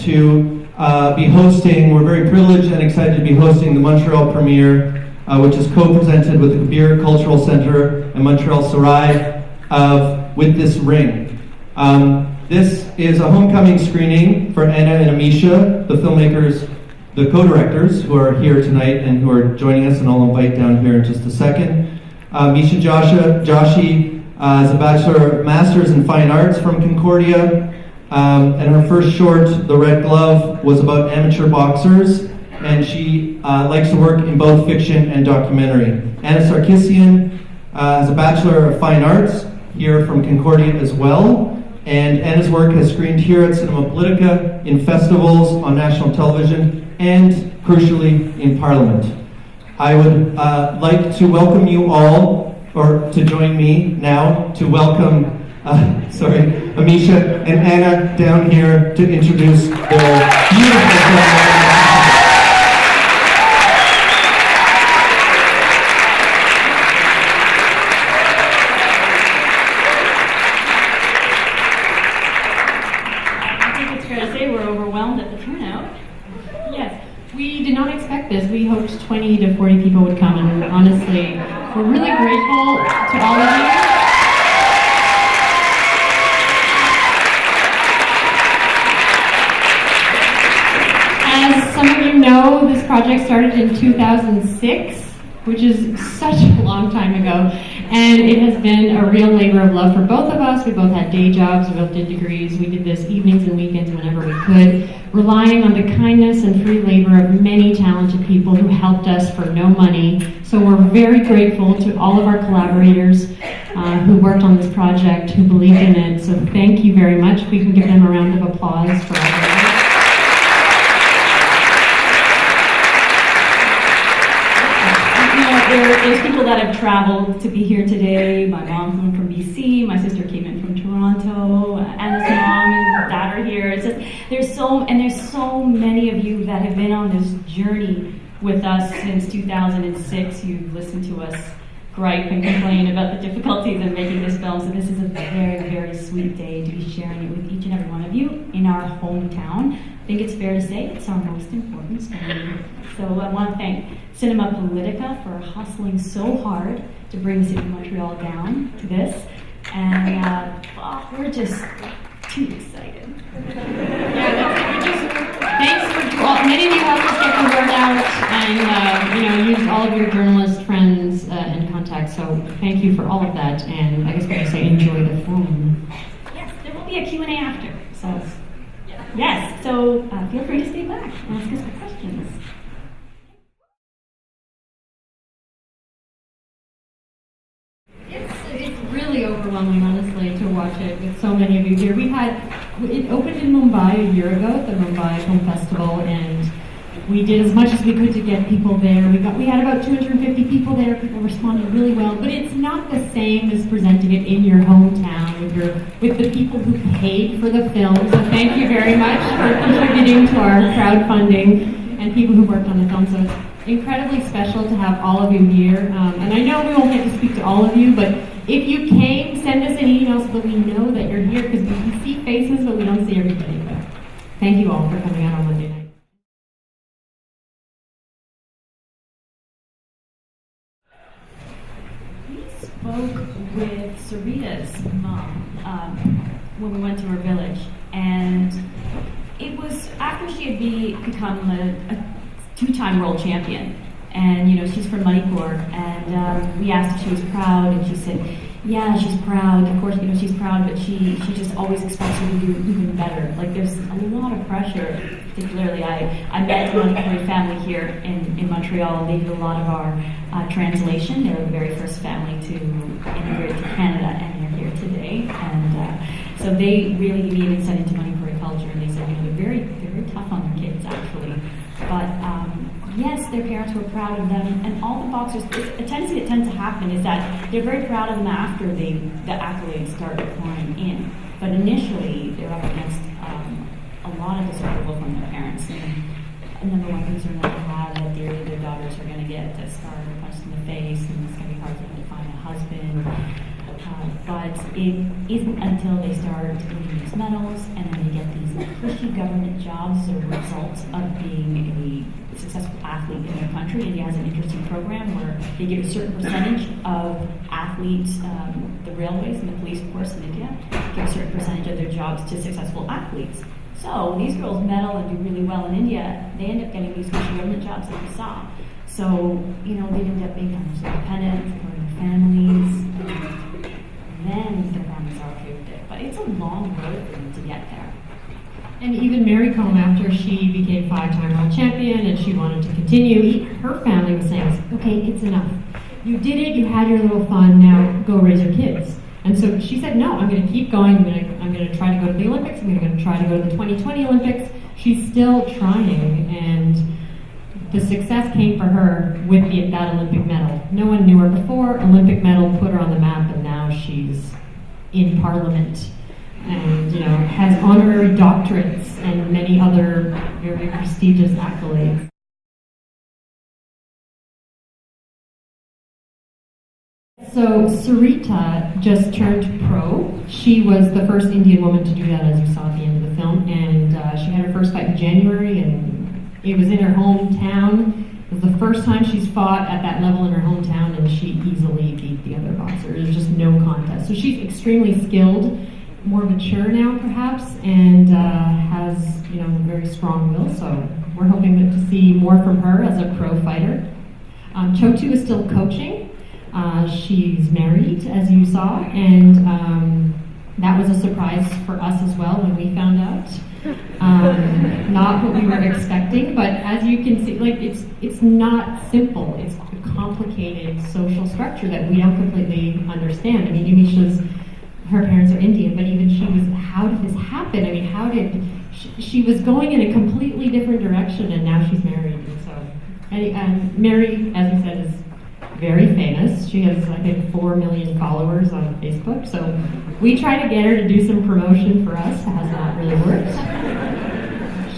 to be hosting, we're very privileged and excited to be hosting the Montreal premiere, which is co-presented with the Kabir Cultural Centre and Montreal Sarai of With This Ring. This is a homecoming screening for Anna and Ameesha, the filmmakers, the co-directors who are here tonight and who are joining us, and I'll invite down here in just a second. Ameesha Joshi is a master's in fine arts from Concordia, and her first short, The Red Glove, was about amateur boxers, and she likes to work in both fiction and documentary. Anna Sarkissian has a Bachelor of Fine Arts here from Concordia as well, and Anna's work has screened here at Cinema Politica, in festivals, on national television, and crucially in Parliament. I would like to welcome you all, or to join me now to welcome Ameesha and Anna down here to introduce their beautiful film. We did not expect this. We hoped 20 to 40 people would come, and honestly, we're really grateful to all of you. As some of you know, this project started in 2006, which is such a long time ago, and it has been a real labor of love for both of us. We both had day jobs, we both did degrees, we did this evenings and weekends whenever we could, relying on the kindness and free labor of many talented people who helped us for no money. So we're very grateful to all of our collaborators who worked on this project, who believed in it. So thank you very much. We can give them a round of applause for all of that. There's people that have traveled to be here today. My mom flew in from BC, my sister came in from Toronto, Anna's mom and dad are here. It's just, there's so many of you that have been on this journey with us since 2006. You've listened to us gripe and complain about the difficulties of making this film. So this is a very, very sweet day to be sharing it with each and every one of you in our hometown. I think it's fair to say it's our most important story. So I want to thank Cinema Politica for hustling so hard to bring City of Montreal down to this. And we're just too excited. Thanks for many of you helped us get the word out and used all of your journalist friends and contacts. So thank you for all of that. And I guess we're going to say enjoy the film. Yes, there will be a Q&A after. So yes, so feel free to stay back and ask us the questions. It's really overwhelming, honestly, to watch it with so many of you here. It opened in Mumbai a year ago at the Mumbai Film Festival, and we did as much as we could to get people there. We had about 250 people there. People responded really well, but it's not the same as presenting it in your hometown with the people who paid for the film. So thank you very much for contributing to our crowdfunding and people who worked on the film. So it's incredibly special to have all of you here. And I know we won't get to speak to all of you, but if you came, send us an email so that we know that you're here, because we can see faces, but we don't see everybody. But thank you all for coming out on Monday night. We spoke with Sarita's mom when we went to her village, and it was after she had become a two-time world champion, and she's from Manipur, and we asked if she was proud, and she said, yeah, she's proud. Of course, she's proud, but she just always expects her to do even better. Like, there's a lot of pressure. Particularly, I met the Manipuri family here in Montreal. They did a lot of our translation. They were the very first family to immigrate to Canada, and they're here today. And so they really gave me an insight into Manipuri culture, and they said, they're very tough on their kids, actually. But yes, their parents were proud of them, and all the boxers, a tendency that tends to happen is that they're very proud of them after the accolades start pouring in. But initially, they're up against a lot of disapproval from their parents. And number one concern that they have that their daughters are going to get scarred or punched in the face, and it's going to be hard for them to find a husband. But it isn't until they start winning these medals and then they get these cushy government jobs as a result of being a successful athlete in their country. India has an interesting program where they give a certain percentage of athletes, the railways and the police force in India, give a certain percentage of their jobs to successful athletes. So these girls medal and do really well in India, they end up getting these cushy government jobs that we saw. So, they end up being independent, supporting their families, then the families are okay with it. But it's a long road for them to get there. And even Mary Kom, after she became 5-time world champion and she wanted to continue, her family was saying, okay, it's enough. You did it, you had your little fun, now go raise your kids. And so she said, no, I'm going to keep going, I'm going to try to go to the Olympics, I'm going to try to go to the 2020 Olympics. She's still trying, and the success came for her with that Olympic medal. No one knew her before. Olympic medal put her on the map, and now she's in Parliament and has honorary doctorates and many other very prestigious accolades. So Sarita just turned pro. She was the first Indian woman to do that, as you saw at the end of the film, and she had her first fight in January, and it was in her hometown. It was the first time she's fought at that level in her hometown, and she easily beat the other boxer. There's just no contest. So she's extremely skilled, more mature now perhaps, and has a very strong will. So we're hoping to see more from her as a pro fighter. Chhoto is still coaching. She's married, as you saw, and that was a surprise for us as well when we found out. Not what we were expecting, but as you can see, it's not simple. It's a complicated social structure that we don't completely understand. I mean, Ameesha's, her parents are Indian, but even she was, how did this happen? I mean, she was going in a completely different direction, and now she's married. And so, and Mary, as we said, is very famous. She has, I think, 4 million followers on Facebook. So we try to get her to do some promotion for us. It has not really worked.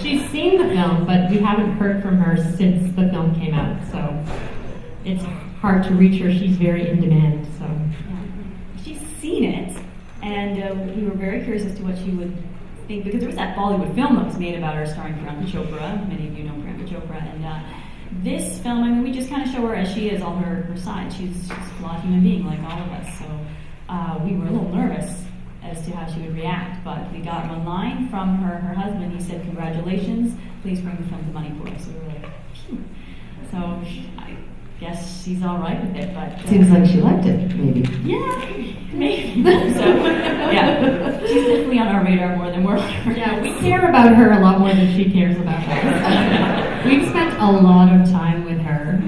She's seen the film, but we haven't heard from her since the film came out. So it's hard to reach her. She's very in demand. So she's seen it, and we were very curious as to what she would think, because there was that Bollywood film that was made about her starring Priyanka Chopra. Many of you know Priyanka Chopra, and this film, I mean, we just kind of show her as she is on her side. She's a flawed human being like all of us. So we were a little nervous as to how she would react, but we got one line from her husband. He said, "Congratulations, please bring the film to Manipur." So we were like, phew. So I guess she's all right with it, but seems like she liked it, maybe. Yeah, maybe. So yeah, she's definitely on our radar more than we're on her. Yeah, we care about her a lot more than she cares about us. We've spent a lot of time with her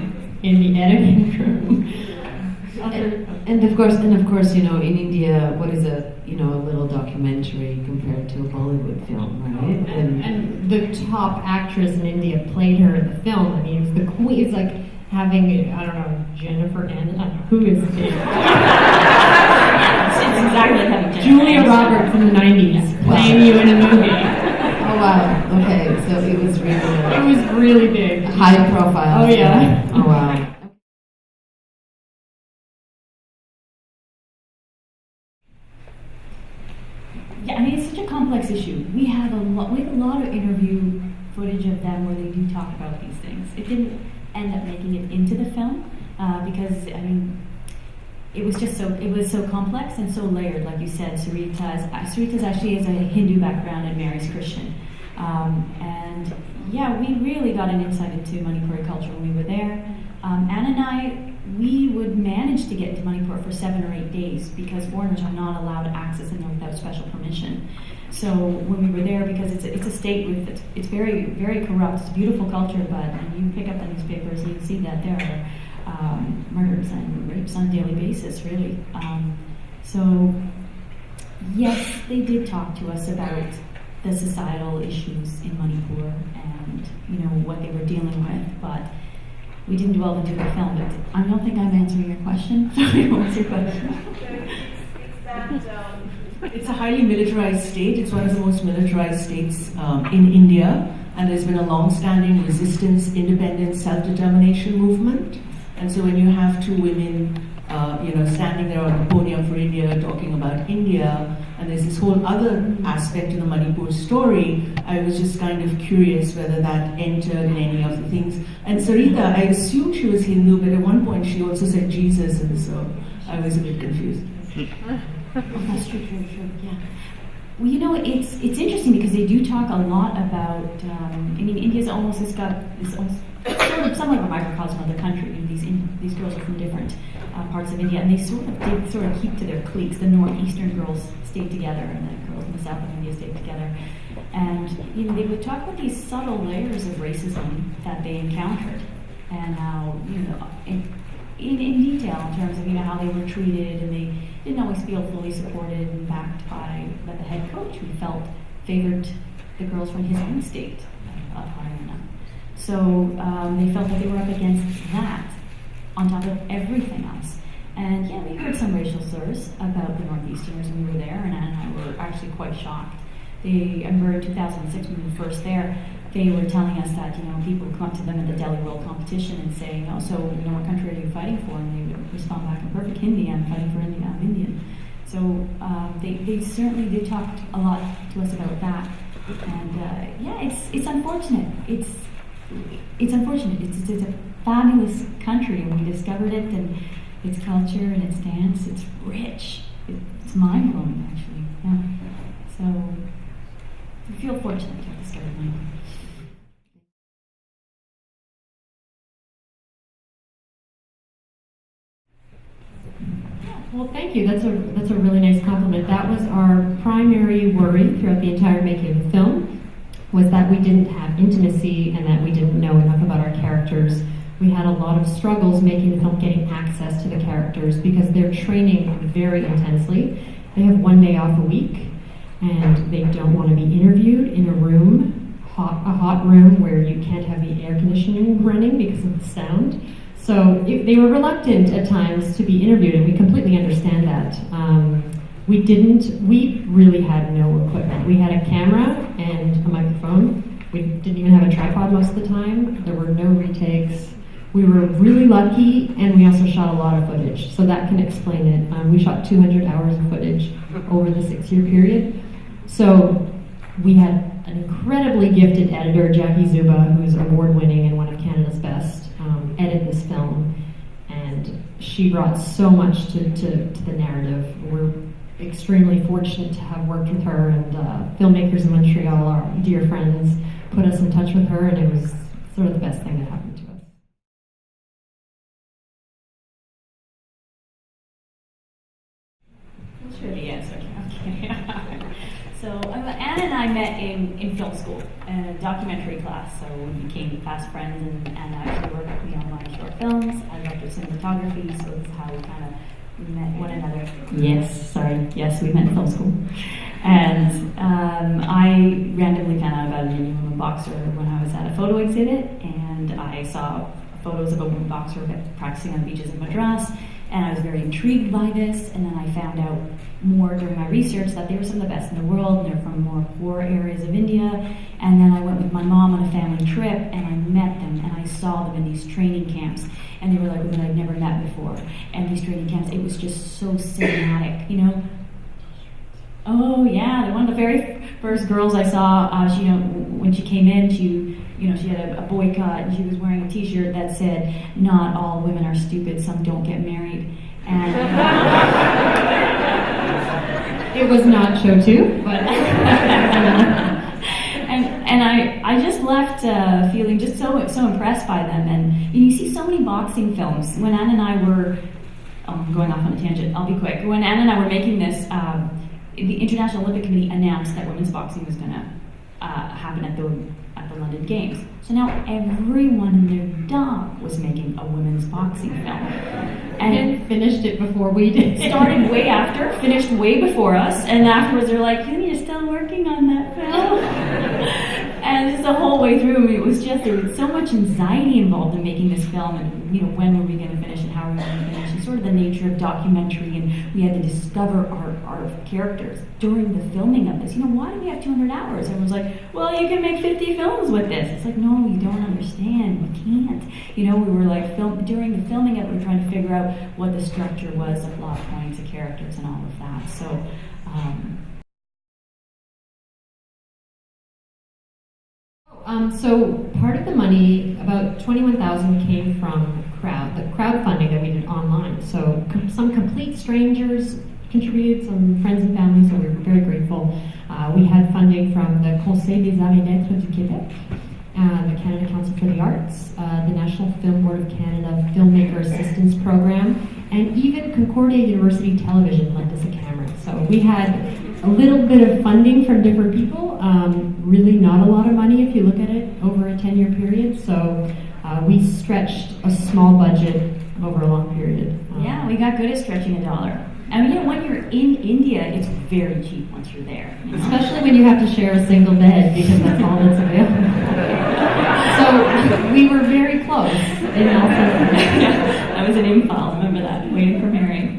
in the editing room. And of course, in India, what is a little documentary compared to a Bollywood film, right? And the top actress in India played her in the film. I mean, it was the queen. It's like having, I don't know, Jennifer Aniston. Who is it? It's exactly like having Julia Roberts in the 90s playing you in a movie. Oh wow. Okay, so it was really. It was really big. High profile. Oh yeah. Oh wow. Yeah, I mean, it's such a complex issue. We have a lot of interview footage of them where they do talk about these things. It didn't end up making it into the film because, I mean, it was so complex and so layered. Like you said, Sarita's actually has a Hindu background and Mary's Christian. And yeah, we really got an insight into Manipuri culture when we were there. Anna and I, we would manage to get into Manipur for 7 or 8 days because foreigners are not allowed access in there without special permission. So when we were there, because it's a state with it's very, very corrupt. It's a beautiful culture, but you pick up the newspapers and you see that there are murders and rapes on a daily basis, really. So yes, they did talk to us about the societal issues in Manipur and what they were dealing with, but we didn't delve into the film. But I don't think I'm answering your question. Sorry, what's your question? It's a highly militarized state. It's one of the most militarized states in India, and there's been a long-standing resistance, independence, self-determination movement. And so when you have two women standing there on the podium for India, talking about India, and there's this whole other aspect to the Manipur story. I was just kind of curious whether that entered in any of the things. And Sarita, I assumed she was Hindu, but at one point she also said Jesus, and so I was a bit confused. That's true, yeah. Well, it's interesting because they do talk a lot about. India's almost got this almost sort of somewhat of a microcosm of the country. These girls are from different parts of India, and they sort of keep to their cliques. The northeastern girls stayed together, and the girls in the south of India stayed together. And they would talk about these subtle layers of racism that they encountered, and how in detail in terms of how they were treated, and they didn't always feel fully supported and backed by the head coach, who felt favored the girls from his own state of Haryana. So they felt that they were up against that on top of everything else. And yeah, we heard some racial slurs about the Northeasterners when we were there, and Anna and I were actually quite shocked. I remember in 2006 when we were first there, they were telling us that people would come up to them at the Delhi World Competition and say, what country are you fighting for? And they would respond back in perfect Hindi, I'm fighting for India, I'm Indian. So they certainly did talk a lot to us about that. And it's unfortunate. It's unfortunate. It's a fabulous country, and we discovered it, and its culture and its dance. It's rich. It's mind blowing, actually. Yeah. So I feel fortunate to have discovered Manipur. Well, thank you. That's a really nice compliment. That was our primary worry throughout the entire making of the film, was that we didn't have intimacy and that we didn't know enough about our characters. We had a lot of struggles making the film, getting access to the characters, because they're training very intensely. They have 1 day off a week, and they don't want to be interviewed in a room, a hot room where you can't have the air conditioning running because of the sound. So they were reluctant at times to be interviewed, and we completely understand that. We really had no equipment. We had a camera and a microphone. We didn't even have a tripod most of the time. There were no retakes. We were really lucky, and we also shot a lot of footage, so that can explain it. We shot 200 hours of footage over the 6-year period. So we had an incredibly gifted editor, Jackie Zuba, who's award-winning and one of Canada's best, edit this film, and she brought so much to the narrative. We're extremely fortunate to have worked with her, and filmmakers in Montreal, our dear friends, put us in touch with her, and it was sort of the best thing that happened to us. Sure, yes, okay. So Anna and I met in film school, in a documentary class, so we became fast friends, and Anna actually worked with me on my short films. I loved her cinematography, so this is how we met one another. Yes, we met in film school. And I randomly found out about a new woman boxer when I was at a photo exhibit, and I saw photos of a woman boxer practicing on the beaches of Madras, and I was very intrigued by this, and then I found out more during my research that they were some of the best in the world, and they're from more poor areas of India. And then I went with my mom on a family trip, and I met them, and I saw them in these training camps, and they were like women I'd never met before. And these training camps, it was just so cinematic, Oh yeah, one of the very first girls I saw, when she came in, she had a boycott, and she was wearing a T-shirt that said, "Not all women are stupid, some don't get married." And it was not Chhoto, but and I just left feeling just so impressed by them. And you see so many boxing films. When Anna and I were, I'm going off on a tangent, I'll be quick. When Anna and I were making this, the International Olympic Committee announced that women's boxing was going to happen at the London Games. So now everyone and their dog was making a women's boxing film. And finished it before we did. Started way after, finished way before us, and afterwards they're like, you're still working on that film? And just the whole way through, there was so much anxiety involved in making this film, and when were we going to finish and how were we going to finish, and sort of the nature of documentary, and we had to discover our characters during the filming of this. Why do we have 200 hours? Everyone's like, well, you can make 50 films with this. It's like, no, you don't understand. You can't. we were like during the filming it, we were trying to figure out what the structure was, the plot points, the characters, and all of that. So. So part of the money, about 21,000, came from the crowdfunding that we did online. So some complete strangers contributed, some friends and family, so we were very grateful. We had funding from the Conseil des Arts et Lettres du Québec, the Canada Council for the Arts, the National Film Board of Canada Filmmaker Assistance Program, and even Concordia University Television lent us a camera. So we had a little bit of funding from different people, really not a lot of money if you look at it over a 10-year period. So we stretched a small budget over a long period. Yeah, we got good at stretching $1. I mean, when you're in India, it's very cheap once you're there. Especially when you have to share a single bed, because that's all that's available. So we were very close in That was an imphal, remember that, waiting for Mary.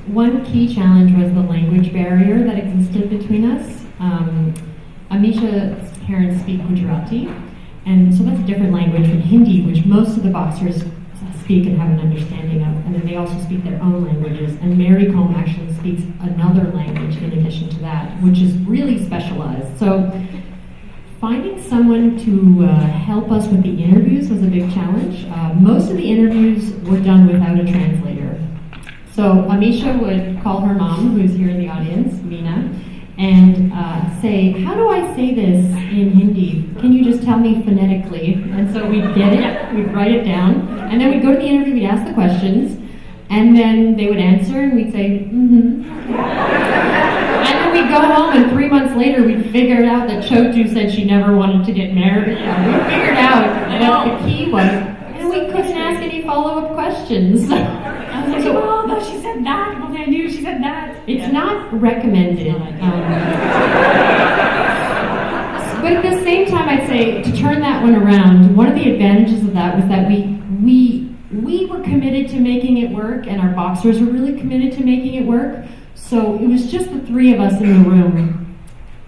One key challenge was the language barrier that existed between us. Ameesha's parents speak Gujarati, and so that's a different language from Hindi, which most of the boxers speak and have an understanding of, and then they also speak their own languages, and Mary Combe actually speaks another language in addition to that, which is really specialized. So finding someone to help us with the interviews was a big challenge. Most of the interviews were done without a translator. So Ameesha would call her mom, who's here in the audience, Meena, and say, how do I say this in Hindi? Can you just tell me phonetically? And so we'd get it, we'd write it down, and then we'd go to the interview, we'd ask the questions, and then they would answer, and we'd say, mm-hmm. And then we'd go home, and 3 months later, we'd figure out that Chhoto said she never wanted to get married. We figured out what the key was, and we couldn't ask any follow-up questions. I was like, oh, no, she said that. Well, I knew she said that. It's not recommended. But at the same time, I'd say to turn that one around, one of the advantages of that was that we were committed to making it work, and our boxers were really committed to making it work. So it was just the three of us in the room,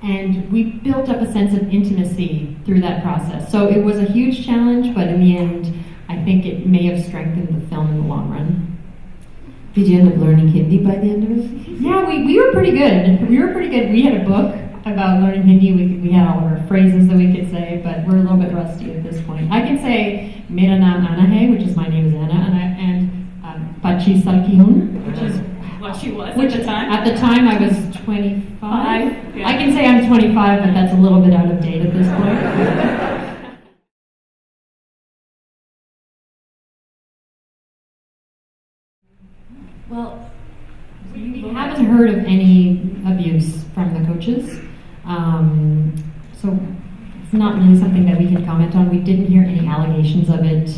and we built up a sense of intimacy through that process. So it was a huge challenge, but in the end, I think it may have strengthened the film in the long run. Did you end up learning Hindi by the end of it? Yeah, we were pretty good. We were pretty good. We had a book about learning Hindi. We had all of our phrases that we could say, but we're a little bit rusty at this point. I can say Mera naam Anna hai, which is my name is Anna, and Pachi Sarkissian, which is What she was which at the time. At the time I was 25. Yeah. I can say I'm 25, but that's a little bit out of date at this point. Well, We haven't heard of any abuse from the coaches, so it's not really something that we can comment on. We didn't hear any allegations of it,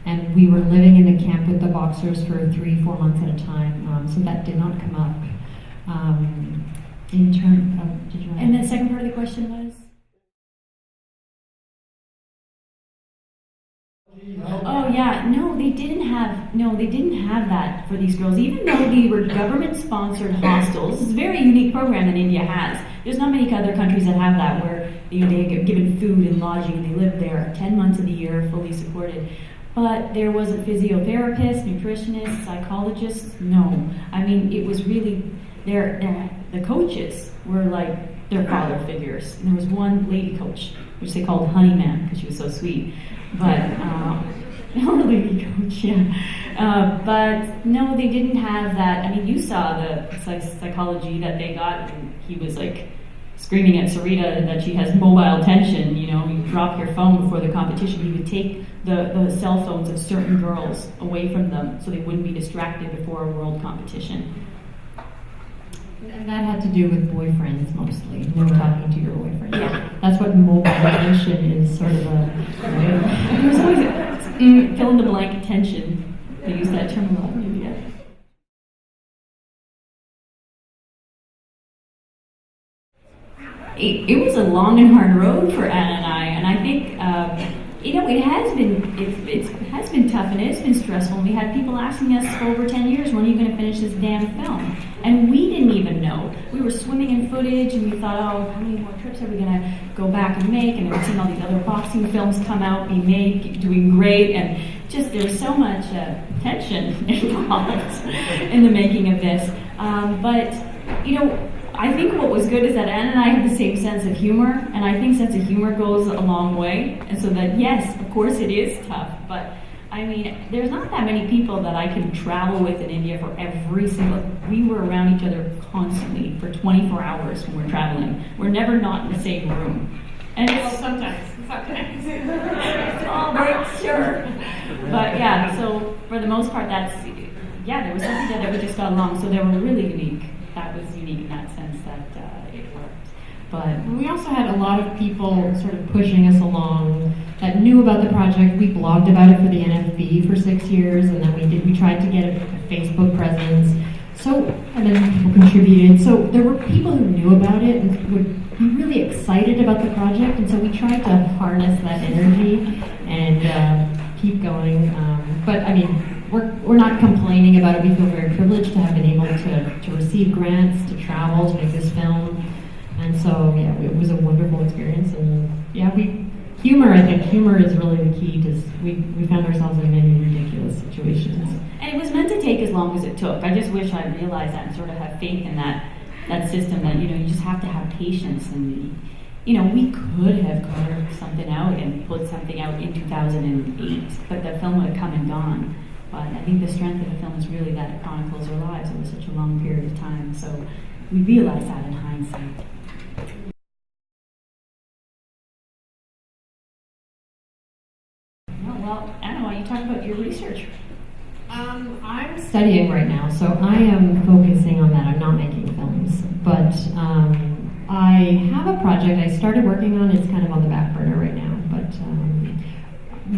and we were living in the camp with the boxers for 3-4 months at a time, so that did not come up. In terms of, did you want and the second part of the question was? Oh yeah, no, they didn't have that for these girls. Even though they were government-sponsored hostels, it's a very unique program that India has. There's not many other countries that have that, where they get given food and lodging, and they live there 10 months of the year, fully supported. But there was a physiotherapist, nutritionist, psychologist. No, I mean it was really the coaches were like their father figures. And there was one lady coach, which they called Honeyman because she was so sweet. But or lady coach, yeah. But no, they didn't have that. I mean, you saw the psychology that they got, and he was like screaming at Sarita that she has mobile tension. You drop your phone before the competition. He would take the cell phones of certain girls away from them so they wouldn't be distracted before a world competition. And that had to do with boyfriends mostly. No talking to your boyfriend. Yeah. That's what mobile attention is, sort of a. There was always fill in the blank attention. They use that term a lot in India. It was a long and hard road for Anna and I think it has been tough and it's been stressful. We had people asking us for over 10 years, when are you going to finish this damn film? And we didn't even know. We were swimming in footage and we thought, oh, how many more trips are we going to go back and make? And we've seen all these other boxing films come out, be made, doing great, and just there's so much tension involved in the making of this. But, I think what was good is that Anne and I have the same sense of humor, and I think sense of humor goes a long way. And so that, yes, of course it is tough, but I mean, there's not that many people that I can travel with in India for every single. We were around each other constantly for 24 hours when we're traveling. We're never not in the same room. And it's sometimes. all right, sure. But yeah, so for the most part, there was something that we just got along. So they were really unique. That was unique in that sense that it worked. But we also had a lot of people sort of pushing us along that knew about the project. We blogged about it for the NFB for 6 years, and then we tried to get a Facebook presence. And then people contributed. So there were people who knew about it and would be really excited about the project, and so we tried to harness that energy and keep going. But I mean, we're not complaining about it. We feel very privileged to have been able to receive grants, to travel, to make this film. And so, yeah, it was a wonderful experience. And yeah, I think humor is really the key, because we found ourselves in many ridiculous situations. And it was meant to take as long as it took. I just wish I realized that and sort of have faith in that system that, you just have to have patience. And, we could have carved something out and put something out in 2008, but the film would have come and gone. But I think the strength of the film is really that it chronicles our lives over such a long period of time. So we realize that in hindsight. Well, Anna, why don't you talk about your research? I'm studying right now, so I am focusing on that. I'm not making films, but I have a project I started working on. It's kind of on the back burner right now, but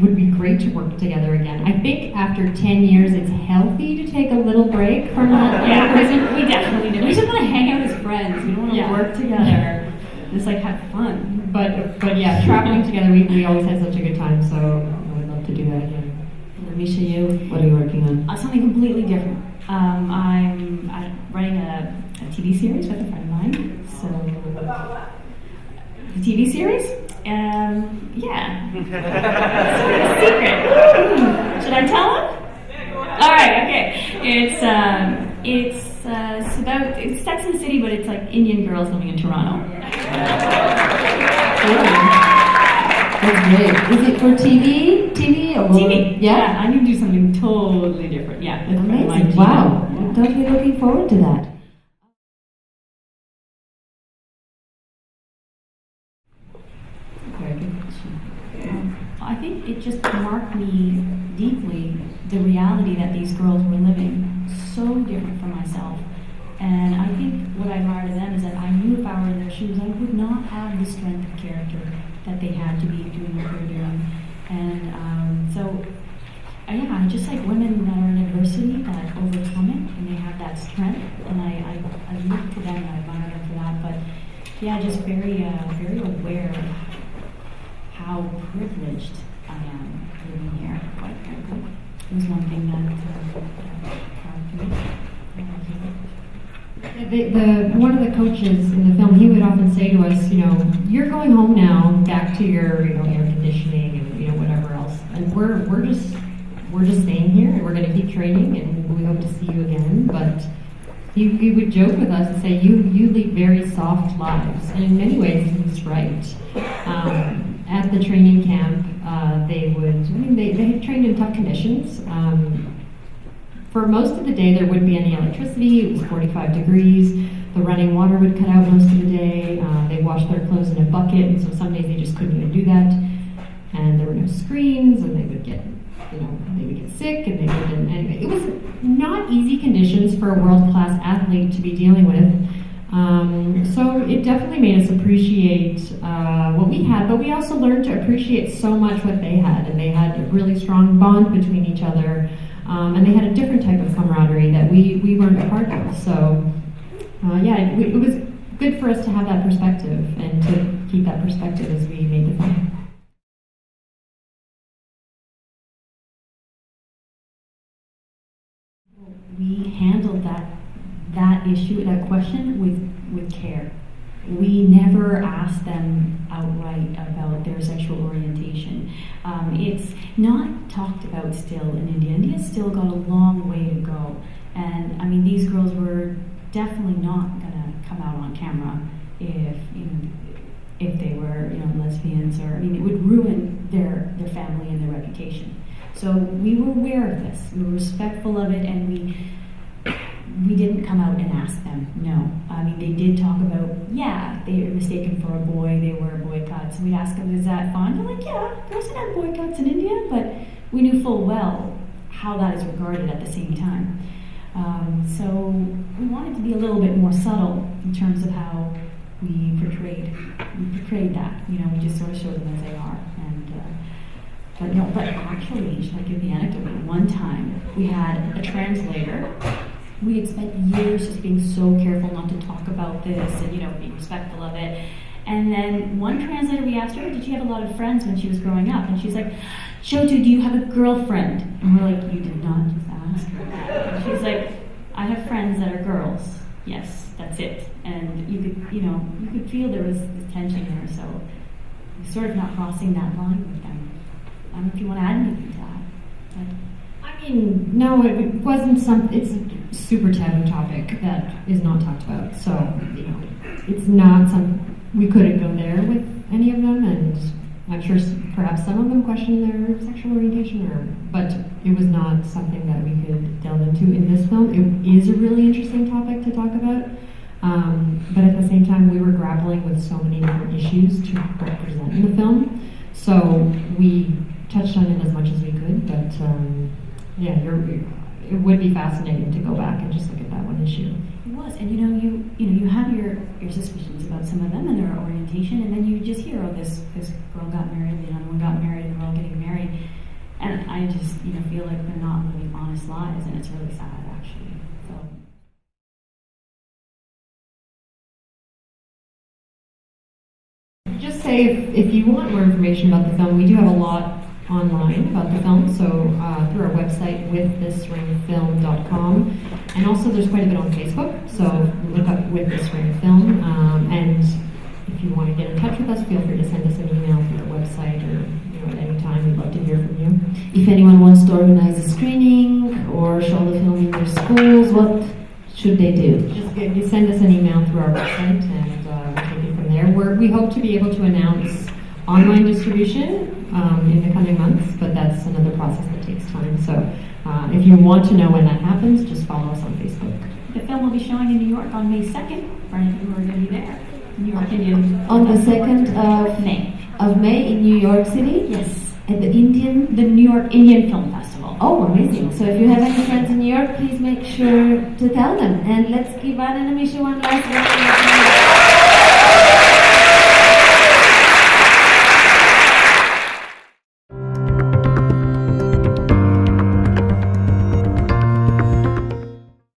would be great to work together again. I think after 10 years, it's healthy to take a little break from that. Yeah, we definitely do. We just want to hang out as friends. We don't want to work together. Just have fun. But yeah, traveling together, we always had such a good time, so I would love to do that again. Ameesha, what are you working on? Something completely different. I'm writing a TV series with a friend of mine. So the TV series? Yeah. Sort of a secret. Should I tell him? All right. Okay. It's Sex and the City, but it's like Indian girls living in Toronto. That's great. Is it for TV? TV. Yeah? I'm going to do something totally different. Yeah. With Amazing. Wow. I'm totally looking forward to that. Very good question. I think it just marked me deeply, the reality that these girls were living so different from myself. And I think what I admired of them is that I knew if I were in their shoes, I would not have the strength of character that they had to be doing what they're doing. And I just like women that are in adversity that overcome it and they have that strength. And I look to them and I admire them for that. But yeah, just very aware of how privileged I am living here. Quite frankly, it was one thing that proud me. One of the coaches in the film, he would often say to us, you're going home now, back to your, air conditioning and whatever else, and we're just staying here, and we're going to keep training, and we hope to see you again. But he would joke with us and say, you lead very soft lives, and in many ways he's right. At the training camp, they had trained in tough conditions. For most of the day, there wouldn't be any electricity. It was 45 degrees. The running water would cut out most of the day. They washed their clothes in a bucket, and so some days they just couldn't even do that. And there were no screens, and they would get sick, and anyway. It was not easy conditions for a world-class athlete to be dealing with. So it definitely made us appreciate what we had, but we also learned to appreciate so much what they had, and they had a really strong bond between each other. And they had a different type of camaraderie that we weren't a part of. So, it was good for us to have that perspective and to keep that perspective as we made the film. issue, that question with care. We never ask them outright about their sexual orientation. It's not talked about still in India. India's still got a long way to go. And I mean, these girls were definitely not gonna come out on camera if they were, lesbians, or, it would ruin their family and their reputation. So we were aware of this. We were respectful of it, and we didn't come out and ask them, no. I mean, they did talk about, they were mistaken for a boy, they were boycotts. And we'd ask them, is that fine? They're like, yeah, girls can have boycotts in India, but we knew full well how that is regarded at the same time. So we wanted to be a little bit more subtle in terms of how we portrayed that. We just sort of showed them as they are. But actually, should I give the anecdote? One time, we had a translator. We had spent years just being so careful not to talk about this and, be respectful of it. And then one translator, we asked her, did she have a lot of friends when she was growing up? And she's like, Chhoto, do you have a girlfriend? And we're like, you did not just ask her. And she's like, I have friends that are girls. Yes, that's it. And you could feel there was this tension there. So we're sort of not crossing that line with them. I don't know if you want to add anything to that. No, it wasn't it's a super taboo topic that is not talked about. So, it's not we couldn't go there with any of them, and I'm sure perhaps some of them questioned their sexual orientation, but it was not something that we could delve into in this film. It is a really interesting topic to talk about, but at the same time, we were grappling with so many different issues to represent in the film. So we touched on it as much as we could, but it would be fascinating to go back and just look at that one issue. It was, and you have your suspicions about some of them and their orientation, and then you just hear, oh, this girl got married, the other one got married, and they're all getting married, and I just feel like they're not living honest lives, and it's really sad actually. So. Just say if you want more information about the film, we do have a lot online about the film, so through our website, withthistringfilm.com, and also there's quite a bit on Facebook, so look up With This Ring Film, and if you want to get in touch with us, feel free to send us an email through our website, or at any time. We'd love to hear from you. If anyone wants to organize a screening or show the film in their schools, what should they do? Just send us an email through our website, and we'll take it from there. We hope to be able to announce online distribution in the coming months, but that's another process that takes time. So if you want to know when that happens, just follow us on Facebook. The film will be showing in New York on May 2nd, for any of you who are going to be there. New York Indian. On the 2nd of May in New York City? Yes. At the New York Indian Film Festival. Oh, amazing. So if you have any friends in New York, please make sure to tell them. And let's give Anne and Ameesha one last round.